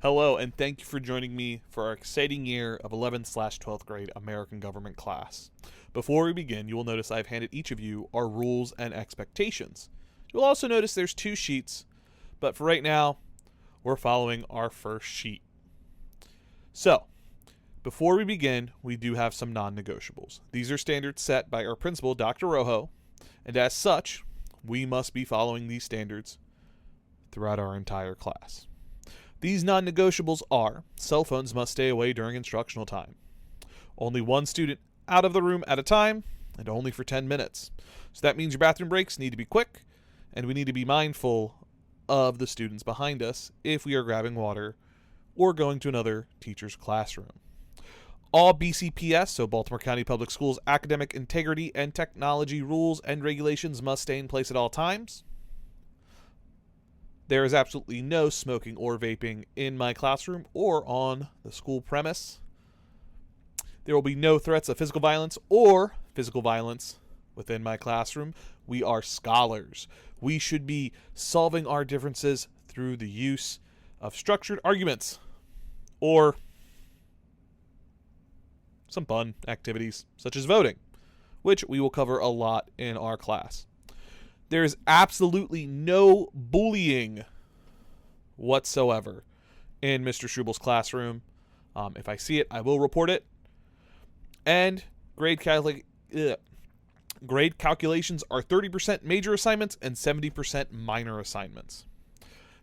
Hello, and thank you for joining me for our exciting year of 11/12th grade American Government class. Before we begin, you will notice I've handed each of you our rules and expectations. You'll also notice there's two sheets, but for right now, we're following our first sheet. So, before we begin, we do have some non-negotiables. These are standards set by our principal, Dr. Rojo, and as such, we must be following these standards throughout our entire class. These non-negotiables are: cell phones must stay away during instructional time, only one student out of the room at a time, and only for 10 minutes. So that means your bathroom breaks need to be quick, and we need to be mindful of the students behind us if we are grabbing water or going to another teacher's classroom. All BCPS, so Baltimore County Public Schools, academic integrity and technology rules and regulations must stay in place at all times. There is absolutely no smoking or vaping in my classroom or on the school premise. There will be no threats of physical violence or physical violence within my classroom. We are scholars. We should be solving our differences through the use of structured arguments or some fun activities such as voting, which we will cover a lot in our class. There is absolutely no bullying whatsoever in Mr. Schubel's classroom. If I see it, I will report it. And grade calculations are 30% major assignments and 70% minor assignments.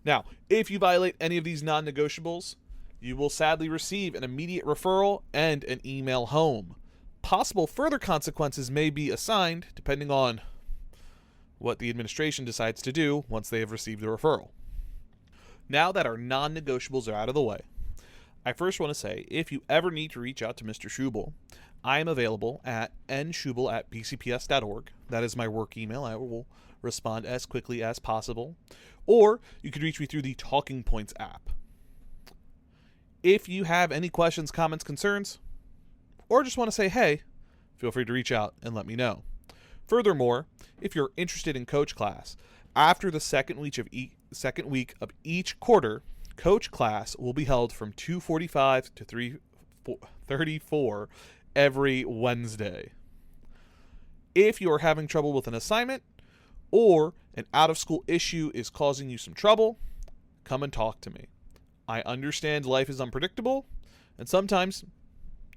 Now, if you violate any of these non-negotiables, you will sadly receive an immediate referral and an email home. Possible further consequences may be assigned depending on what the administration decides to do once they have received the referral. Now that our non-negotiables are out of the way, I first want to say, if you ever need to reach out to Mr. Schubel, I am available at nschubel@bcps.org. That is my work email. I will respond as quickly as possible. Or you could reach me through the Talking Points app. If you have any questions, comments, concerns, or just want to say hey, feel free to reach out and let me know. Furthermore, if you're interested in Coach Class, after the second week of each quarter, Coach Class will be held from 2:45 to 3:34 every Wednesday. If you are having trouble with an assignment or an out-of-school issue is causing you some trouble, come and talk to me. I understand life is unpredictable, and sometimes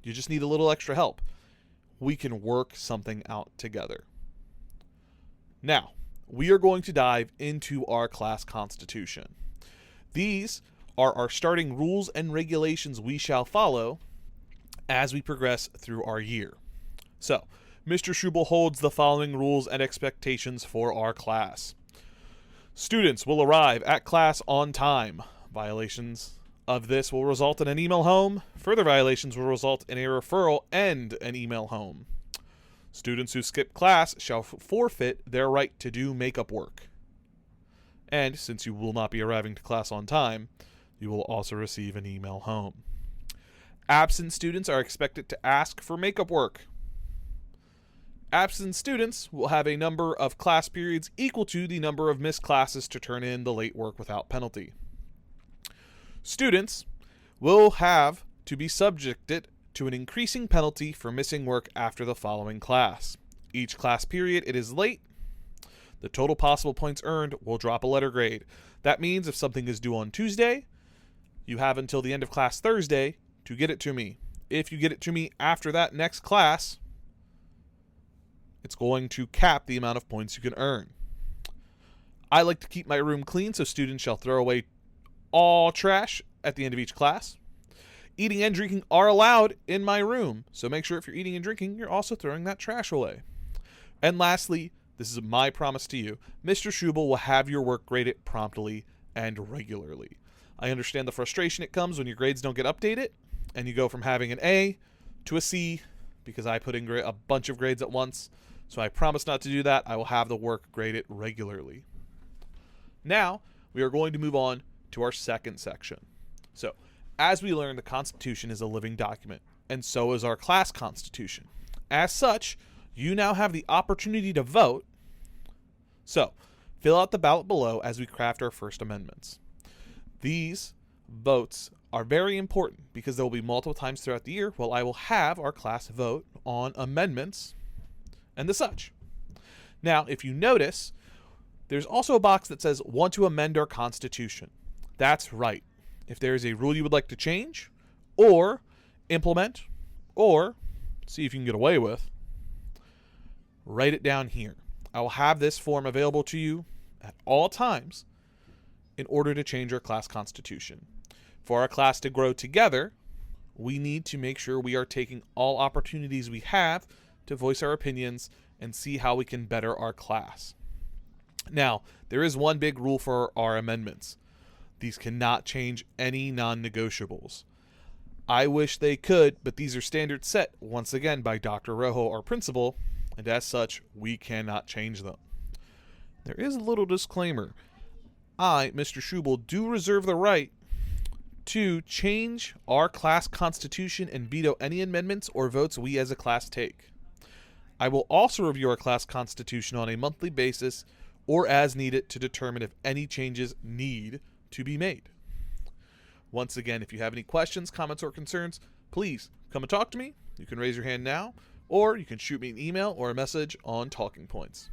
you just need a little extra help. We can work something out together. Now, we are going to dive into our class constitution. These are our starting rules and regulations we shall follow as we progress through our year. So, Mr. Schubel holds the following rules and expectations for our class. Students will arrive at class on time. Violations of this will result in an email home. Further violations will result in a referral and an email home. Students who skip class shall forfeit their right to do makeup work. And since you will not be arriving to class on time, you will also receive an email home. Absent students are expected to ask for makeup work. Absent students will have a number of class periods equal to the number of missed classes to turn in the late work without penalty. Students will have to be subjected to an increasing penalty for missing work after the following class. Each class period it is late, the total possible points earned will drop a letter grade. That means if something is due on Tuesday, you have until the end of class Thursday to get it to me. If you get it to me after that next class, it's going to cap the amount of points you can earn. I like to keep my room clean, so students shall throw away all trash at the end of each class. Eating and drinking are allowed in my room, so make sure if you're eating and drinking, you're also throwing that trash away. And lastly, this is my promise to you, Mr. Schubel will have your work graded promptly and regularly. I understand the frustration it comes when your grades don't get updated, and you go from having an A to a C, because I put in a bunch of grades at once, so I promise not to do that. I will have the work graded regularly. Now, we are going to move on to our second section. So, as we learned, the Constitution is a living document, and so is our class constitution. As such, you now have the opportunity to vote. So, fill out the ballot below as we craft our first amendments. These votes are very important because there will be multiple times throughout the year where I will have our class vote on amendments and the such. Now, if you notice, there's also a box that says, want to amend our Constitution. That's right. If there is a rule you would like to change, or implement, or see if you can get away with, write it down here. I will have this form available to you at all times in order to change our class constitution. For our class to grow together, we need to make sure we are taking all opportunities we have to voice our opinions and see how we can better our class. Now, there is one big rule for our amendments. These cannot change any non-negotiables. I wish they could, but these are standards set, once again, by Dr. Rojo, our principal, and as such, we cannot change them. There is a little disclaimer. I, Mr. Schubel, do reserve the right to change our class constitution and veto any amendments or votes we as a class take. I will also review our class constitution on a monthly basis or as needed to determine if any changes need to be made. Once again, if you have any questions, comments, or concerns, please come and talk to me. You can raise your hand now, or you can shoot me an email or a message on Talking Points.